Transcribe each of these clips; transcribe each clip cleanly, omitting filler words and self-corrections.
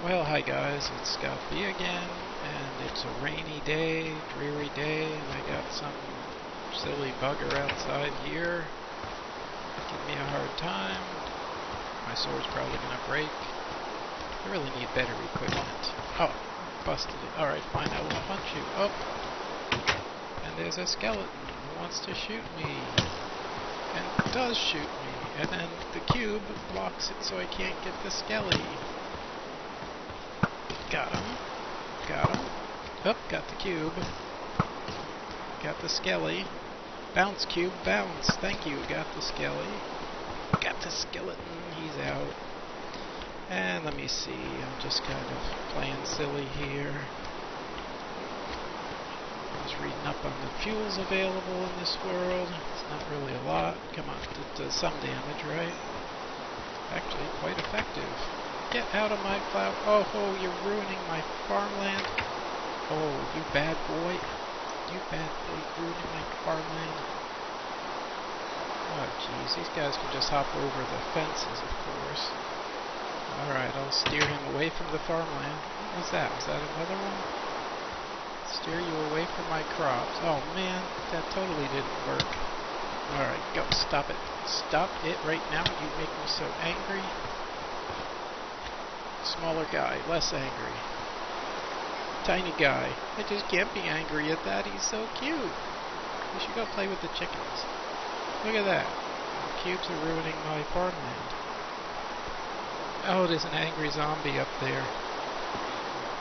Well, hi guys, it's Scott B again, and it's a rainy day, dreary day, and I got some silly bugger outside here. Give me a hard time. My sword's probably gonna break. I really need better equipment. Oh, busted it. Alright, fine, I will punch you. Oh! And there's a skeleton who wants to shoot me. And does shoot me. And then the cube blocks it so I can't get the skelly. Got him. Got him. Oh, got the cube. Got the skelly. Bounce, cube, bounce. Thank you. Got the skelly. Got the skeleton. He's out. And let me see. I'm just kind of playing silly here. I was reading up on the fuels available in this world. It's not really a lot. Come on. It does some damage, right? Actually, quite effective. Get out of my flower. Oh, you're ruining my farmland. Oh, you bad boy. You bad boy, ruining my farmland. Oh, jeez. These guys can just hop over the fences, of course. Alright, I'll steer him away from the farmland. What was that? Was that another one? Steer you away from my crops. Oh, man. That totally didn't work. Alright, go. Stop it. Stop it right now. You make me so angry. Smaller guy, less angry. Tiny guy. I just can't be angry at that. He's so cute. We should go play with the chickens. Look at that. The cubes are ruining my farmland. Oh, there's an angry zombie up there.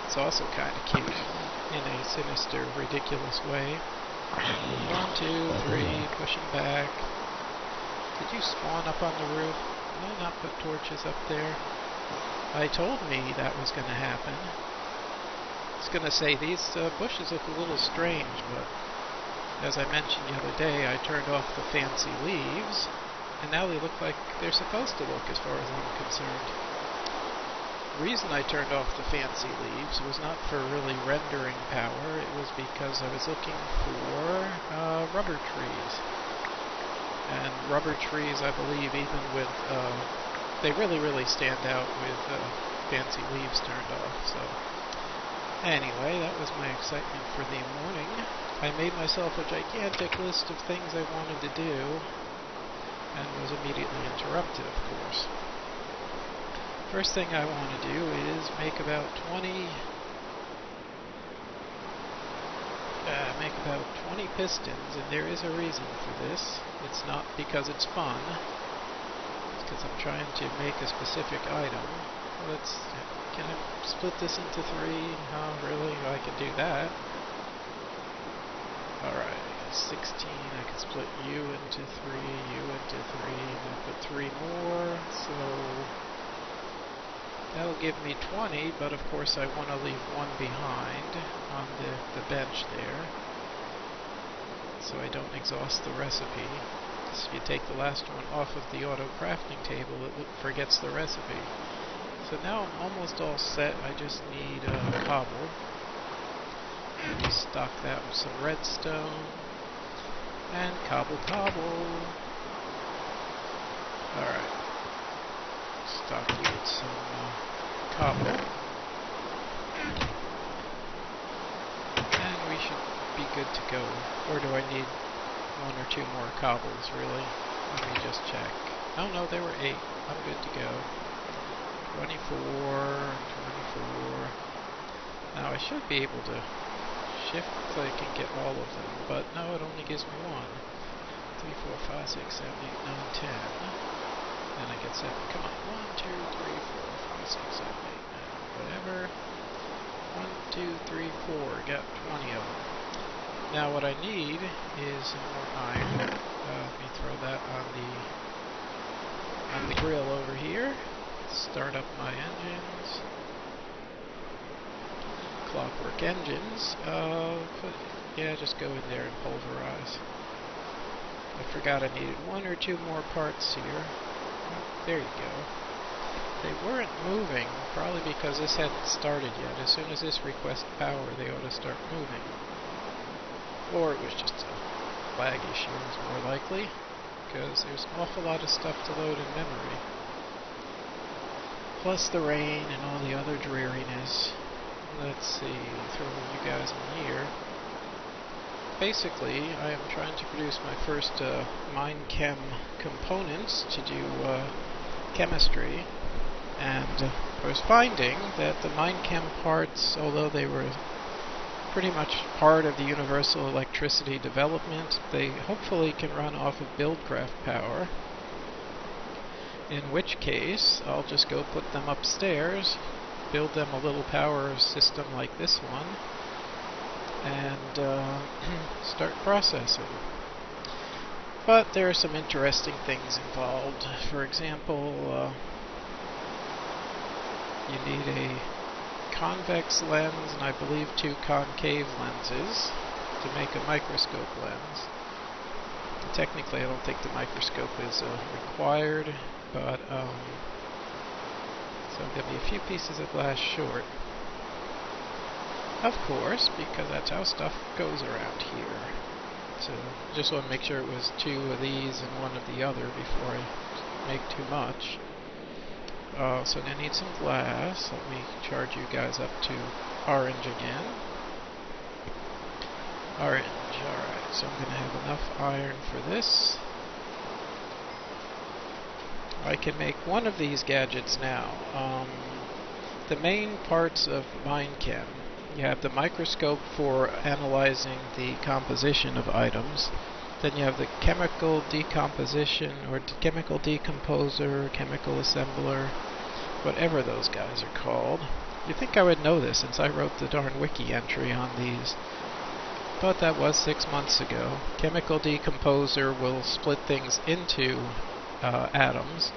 It's also kind of cute in a sinister, ridiculous way. 1, 2, 3, pushing back. Did you spawn up on the roof? Did I not put torches up there? I told me that was going to happen. I was going to say these bushes look a little strange, but as I mentioned the other day, I turned off the fancy leaves, and now they look like they're supposed to look as far as I'm concerned. The reason I turned off the fancy leaves was not for really rendering power, it was because I was looking for rubber trees. And rubber trees, I believe, even with they really stand out with fancy leaves turned off. So anyway, that was my excitement for the morning. I made myself a gigantic list of things I wanted to do and was immediately interrupted, of course. First thing I want to do is make about 20 pistons, and there is a reason for this. It's not because it's fun. Because I'm trying to make a specific item. Can I split this into 3? Oh, really? I can do that. Alright, 16. I can split you into 3, you into 3, and then put 3 more. So that'll give me 20, but of course I want to leave 1 behind on the bench there. So I don't exhaust the recipe. If you take the last one off of the auto crafting table, it forgets the recipe. So now I'm almost all set. I just need cobble. Stock that with some redstone. And cobble. Alright. Stock you with some cobble. And we should be good to go. Or do I need 1 or 2 more cobbles, really? Let me just check. Oh no, there were 8. I'm good to go. 24, 24. Now I should be able to shift click and get all of them, but no, it only gives me 1. 3, 4, 5, 6, 7, 8, 9, 10. And I get 7. Come on. 1, 2, 3, 4, 5, 6, 7, 8, 9. Whatever. 1, 2, 3, 4. Got 20 of them. Now what I need is some more iron. Let me throw that on the grill over here. Start up my engines. Clockwork engines. Yeah, just go in there and pulverize. I forgot I needed 1 or 2 more parts here. There you go. They weren't moving, probably because this hadn't started yet. As soon as this requests power, they ought to start moving. Or it was just a lag issue, is more likely, because there's an awful lot of stuff to load in memory. plus the rain and all the other dreariness. Let's see, throw you guys in here. Basically, I am trying to produce my first MineChem components to do chemistry, and I was finding that the MineChem parts, although they were pretty much part of the universal electricity development, they hopefully can run off of Buildcraft power, in which case I'll just go put them upstairs, build them a little power system like this one, and start processing. But there are some interesting things involved. For example, you need a convex lens and I believe 2 concave lenses to make a microscope lens. Technically I don't think the microscope is required, but so I'm going to be a few pieces of glass short. Of course, because that's how stuff goes around here. So just want to make sure it was 2 of these and 1 of the other before I make too much. So I'm going to need some glass. Let me charge you guys up to orange again. Orange, alright. So I'm going to have enough iron for this. I can make one of these gadgets now. The main parts of MineChem. You have the microscope for analyzing the composition of items. Then you have the chemical decomposition, or chemical decomposer, chemical assembler, whatever those guys are called. You'd think I would know this since I wrote the darn wiki entry on these. But that was 6 months ago. Chemical decomposer will split things into atoms.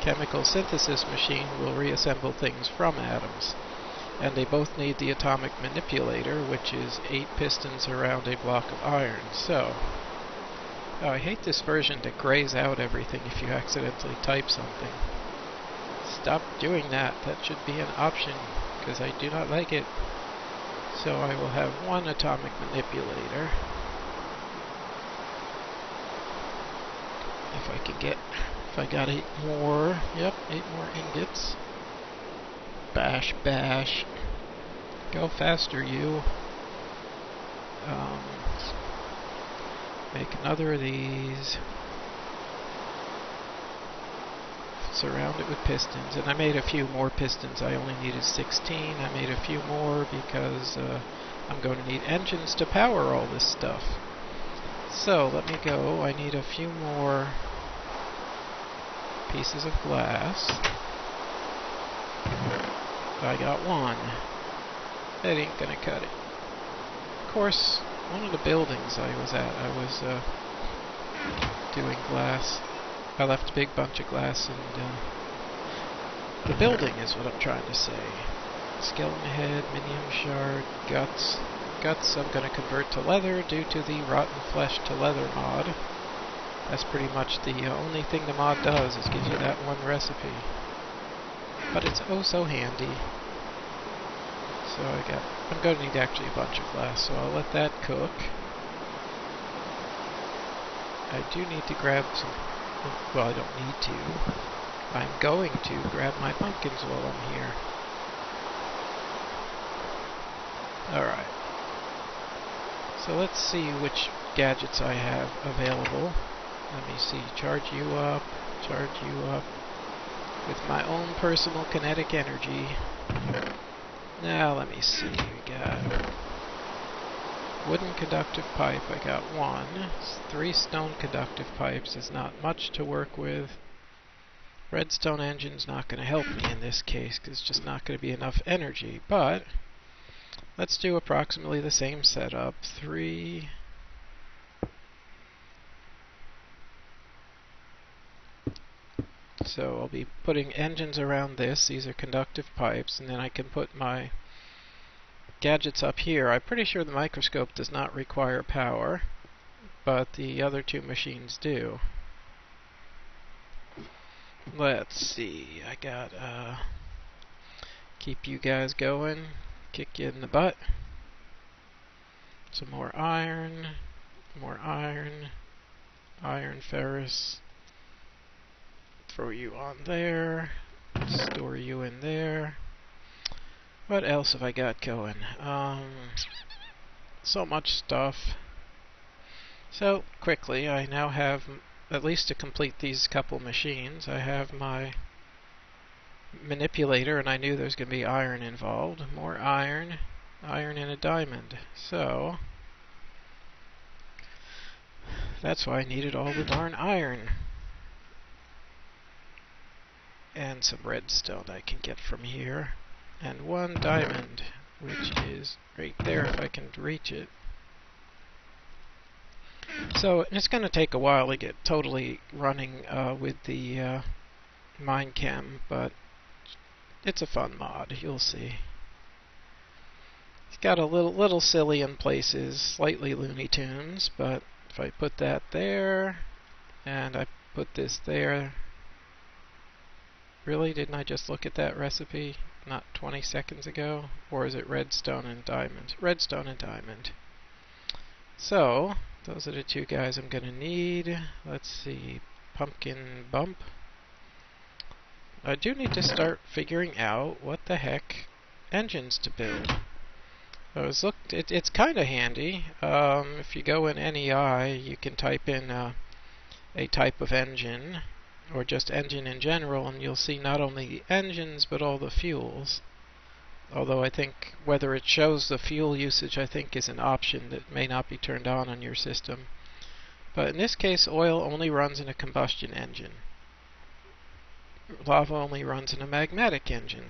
Chemical synthesis machine will reassemble things from atoms. And they both need the atomic manipulator, which is 8 pistons around a block of iron. So, I hate this version that grays out everything if you accidentally type something. Stop doing that. That should be an option, because I do not like it. So I will have 1 atomic manipulator. If I can get, if I got 8 more, yep, 8 more ingots. Bash, bash. Go faster, you. Make another of these. Surround it with pistons. And I made a few more pistons. I only needed 16. I made a few more because I'm going to need engines to power all this stuff. So, let me go. I need a few more pieces of glass. I got 1. That ain't gonna cut it. Of course, one of the buildings I was at, I was doing glass. I left a big bunch of glass in the building is what I'm trying to say. Skeleton head, minium shard, guts. Guts I'm gonna convert to leather due to the rotten flesh to leather mod. That's pretty much the only thing the mod does, is gives you that one recipe. But it's oh so handy. So I'm going to need actually a bunch of glass, so I'll let that cook. I do need to grab some, well, I don't need to. I'm going to grab my pumpkins while I'm here. Alright. So let's see which gadgets I have available. Let me see, charge you up with my own personal kinetic energy. Now let me see, we got wooden conductive pipe, I got 1. 3 stone conductive pipes is not much to work with. Redstone engine's not going to help me in this case because it's just not going to be enough energy, but let's do approximately the same setup. 3. So I'll be putting engines around this. These are conductive pipes, and then I can put my gadgets up here. I'm pretty sure the microscope does not require power, but the other 2 machines do. Let's see. I got keep you guys going, kick you in the butt. Some more iron, iron ferrous. Throw you on there. Store you in there. What else have I got going? So much stuff. So, quickly, I now have, at least to complete these couple machines, I have my manipulator, and I knew there was going to be iron involved. More iron, iron and a diamond. So, that's why I needed all the darn iron. And some redstone I can get from here. And one diamond, which is right there if I can reach it. So it's going to take a while to get totally running with the MineChem, but it's a fun mod, you'll see. It's got a little silly in places, slightly Looney Tunes, but if I put that there, and I put this there, really, didn't I just look at that recipe not 20 seconds ago? Or is it redstone and diamond? Redstone and diamond. So, those are the two guys I'm going to need. Let's see, pumpkin bump. I do need to start figuring out what the heck engines to build. It's kind of handy. If you go in NEI, you can type in a type of engine, or just engine in general, and you'll see not only the engines, but all the fuels. Although I think whether it shows the fuel usage, I think is an option that may not be turned on your system. But in this case, oil only runs in a combustion engine. Lava only runs in a magmatic engine.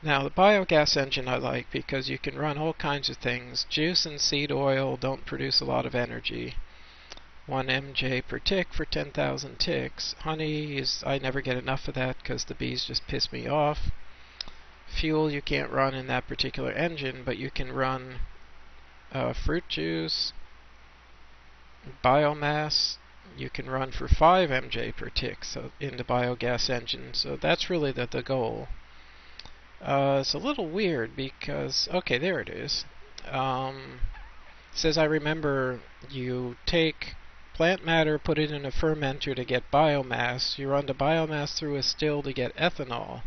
Now, the biogas engine I like because you can run all kinds of things. Juice and seed oil don't produce a lot of energy. 1 mj per tick for 10,000 ticks. Honey I never get enough of that because the bees just piss me off. Fuel you can't run in that particular engine, but you can run fruit juice, biomass. You can run for 5 mj per tick in the biogas engine. So that's really the goal. It's a little weird because, okay, there it is. It says I remember you take plant matter, put it in a fermenter to get biomass. You run the biomass through a still to get ethanol.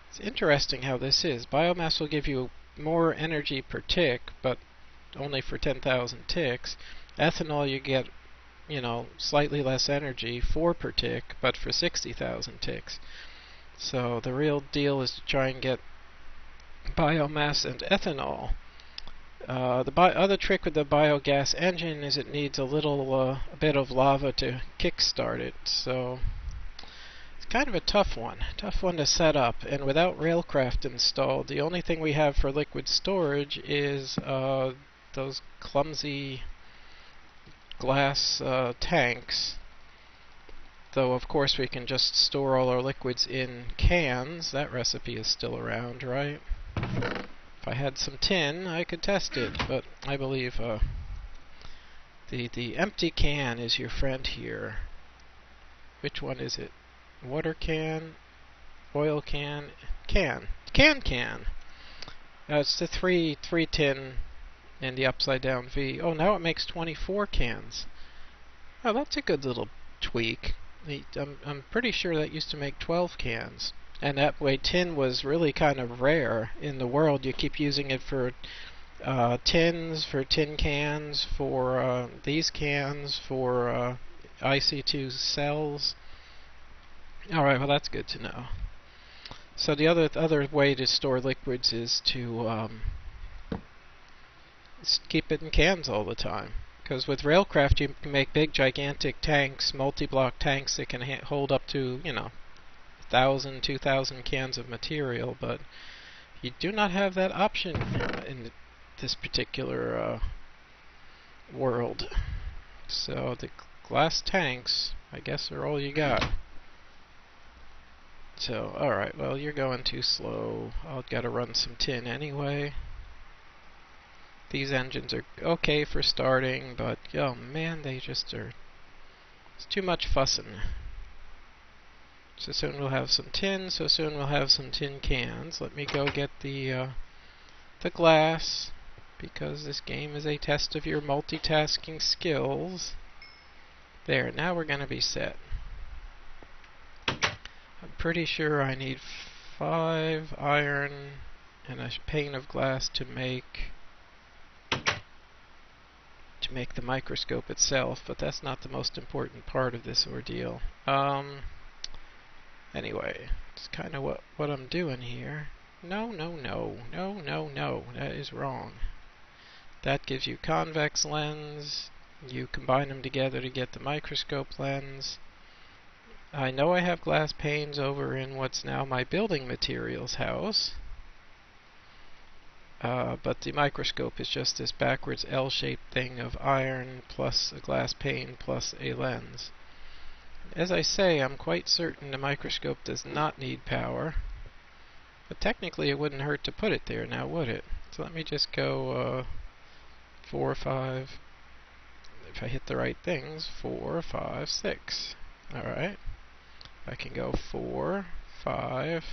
It's interesting how this is. Biomass will give you more energy per tick, but only for 10,000 ticks. Ethanol you get, slightly less energy, 4 per tick, but for 60,000 ticks. So the real deal is to try and get biomass and ethanol. The other trick with the biogas engine is it needs a bit of lava to kickstart it. So it's kind of a tough one to set up. And without Railcraft installed, the only thing we have for liquid storage is those clumsy glass tanks. Though of course we can just store all our liquids in cans. That recipe is still around, right? If I had some tin, I could test it, but I believe the empty can is your friend here. Which one is it? Water can, oil can, can. It's the three tin in the upside down V. Oh, now it makes 24 cans. Oh, that's a good little tweak. I'm pretty sure that used to make 12 cans. And that way tin was really kind of rare in the world. You keep using it for tins, for tin cans, for these cans, for IC2 cells. Alright, well that's good to know. So the other way to store liquids is to keep it in cans all the time. Because with Railcraft you can make big gigantic tanks, multi-block tanks that can hold up to, 1,000, 2,000 cans of material, but you do not have that option in this particular world. So the glass tanks, I guess, are all you got. So, alright, well, you're going too slow. I've got to run some tin anyway. These engines are okay for starting, but, oh man, they just are... It's too much fussing. So soon we'll have some tin, so soon we'll have some tin cans. Let me go get the glass, because this game is a test of your multitasking skills. There, now we're going to be set. I'm pretty sure I need 5 iron and a pane of glass to make the microscope itself, but that's not the most important part of this ordeal. Anyway, it's kind of what I'm doing here. No, that is wrong. That gives you convex lens. You combine them together to get the microscope lens. I know I have glass panes over in what's now my building materials house. But the microscope is just this backwards L-shaped thing of iron plus a glass pane plus a lens. As I say, I'm quite certain the microscope does not need power. But technically it wouldn't hurt to put it there now, would it? So let me just go 4, 5. If I hit the right things, 4, 5, 6. Alright. I can go 4, 5,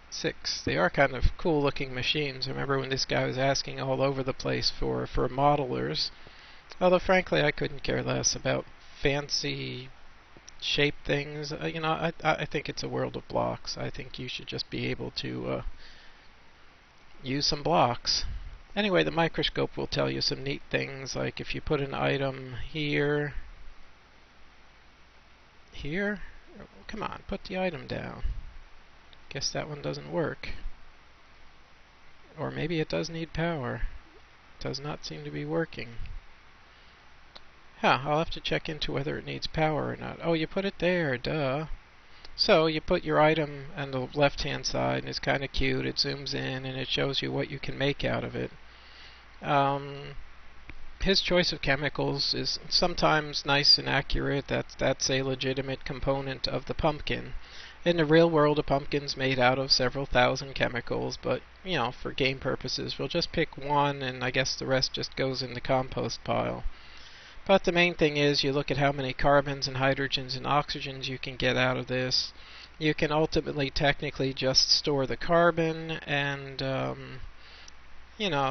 6. They are kind of cool looking machines. I remember when this guy was asking all over the place for modelers. Although frankly I couldn't care less about fancy shape things. I think it's a world of blocks. I think you should just be able to use some blocks. Anyway, the microscope will tell you some neat things, like if you put an item here. Oh, come on, put the item down. Guess that one doesn't work. Or maybe it does need power. It does not seem to be working. I'll have to check into whether it needs power or not. Oh, you put it there, duh. So you put your item on the left-hand side, and it's kind of cute. It zooms in, and it shows you what you can make out of it. His choice of chemicals is sometimes nice and accurate. That's a legitimate component of the pumpkin. In the real world, a pumpkin's made out of several thousand chemicals, but, for game purposes, we'll just pick one, and I guess the rest just goes in the compost pile. But the main thing is you look at how many carbons and hydrogens and oxygens you can get out of this. You can ultimately technically just store the carbon and,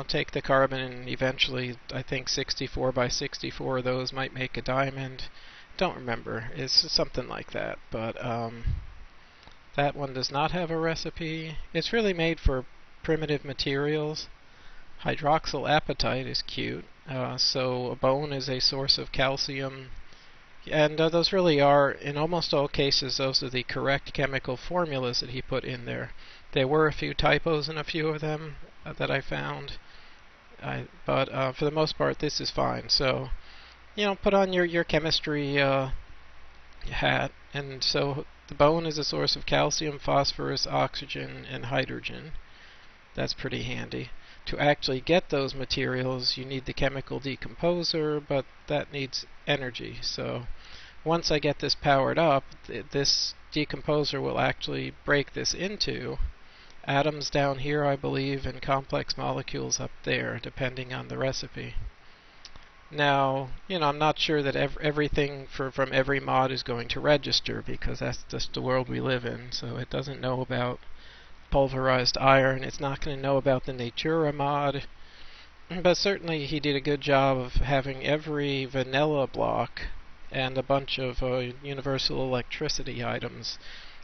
take the carbon, and eventually I think 64 by 64 of those might make a diamond. Don't remember. It's something like that. But that one does not have a recipe. It's really made for primitive materials. Hydroxyl apatite is cute. So a bone is a source of calcium. And those really are, in almost all cases, those are the correct chemical formulas that he put in there. There were a few typos in a few of them that I found. But for the most part, this is fine. So, put on your chemistry hat. And so the bone is a source of calcium, phosphorus, oxygen, and hydrogen. That's pretty handy. To actually get those materials, you need the chemical decomposer, but that needs energy. So once I get this powered up, this decomposer will actually break this into atoms down here, I believe, and complex molecules up there, depending on the recipe. Now, I'm not sure that everything from every mod is going to register, because that's just the world we live in. So it doesn't know about pulverized iron. It's not going to know about the Natura mod. But certainly he did a good job of having every vanilla block and a bunch of universal electricity items.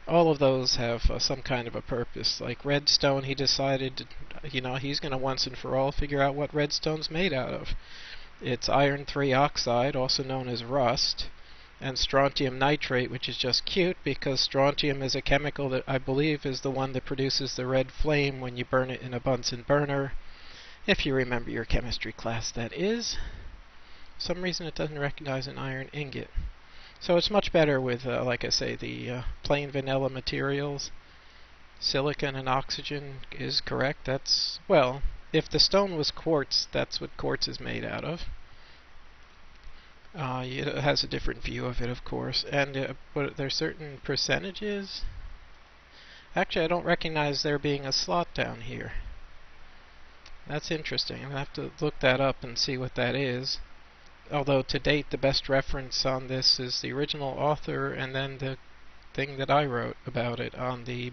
All of those have some kind of a purpose. Like redstone, he decided, he's going to once and for all figure out what redstone's made out of. It's iron 3 oxide, also known as rust, and strontium nitrate, which is just cute because strontium is a chemical that I believe is the one that produces the red flame when you burn it in a Bunsen burner. If you remember your chemistry class, that is. For some reason it doesn't recognize an iron ingot. So it's much better with, like I say, the plain vanilla materials. Silicon and oxygen is correct. That's, well, if the stone was quartz, that's what quartz is made out of. It has a different view of it, of course. And but there's certain percentages. Actually, I don't recognize there being a slot down here. That's interesting. I'm going to have to look that up and see what that is. Although, to date, the best reference on this is the original author and then the thing that I wrote about it on the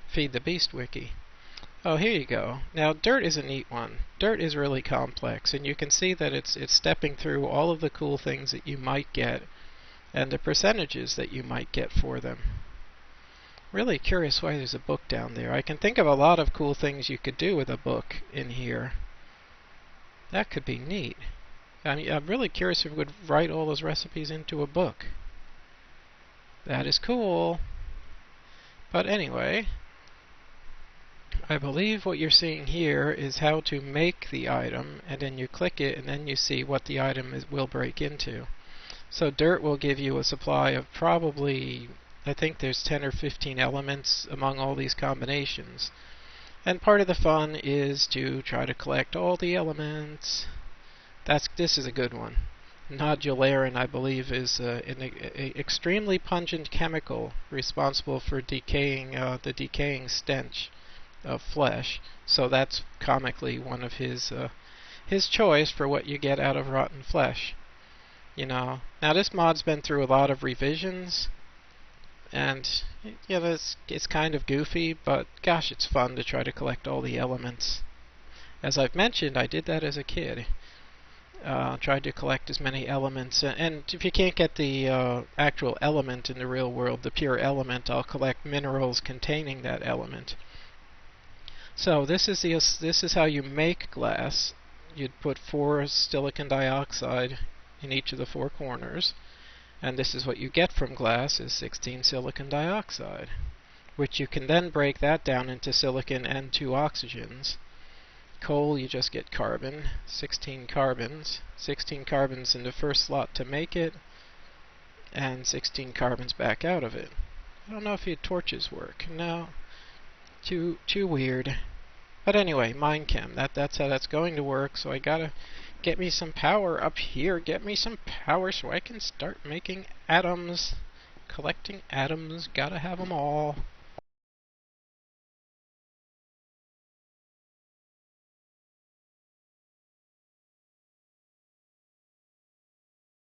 Feed the Beast wiki. Oh, here you go. Now, dirt is a neat one. Dirt is really complex, and you can see that it's stepping through all of the cool things that you might get and the percentages that you might get for them. Really curious why there's a book down there. I can think of a lot of cool things you could do with a book in here. That could be neat. I'm really curious if we would write all those recipes into a book. That is cool. But anyway, I believe what you're seeing here is how to make the item, and then you click it and then you see what the item will break into. So dirt will give you a supply of probably, I think there's 10 or 15 elements among all these combinations. And part of the fun is to try to collect all the elements. This is a good one. Nodularin, I believe, is an extremely pungent chemical responsible for decaying the decaying stench of flesh. So that's comically one of his choice for what you get out of rotten flesh. You know. Now this mod's been through a lot of revisions, and yeah, it's kind of goofy, but gosh, it's fun to try to collect all the elements. As I've mentioned, I did that as a kid. Tried to collect as many elements, and if you can't get the actual element in the real world, the pure element, I'll collect minerals containing that element. So this is how you make glass. You'd put 4 silicon dioxide in each of the 4 corners, and this is what you get from glass is 16 silicon dioxide, which you can then break that down into silicon and 2 oxygens. Coal, you just get carbon, 16 carbons in the first slot to make it, and 16 carbons back out of it. I don't know if your torches work. No, too weird. But anyway, MineChem, that's how that's going to work. So I gotta get me some power up here. Get me some power so I can start making atoms, collecting atoms. Gotta have them all.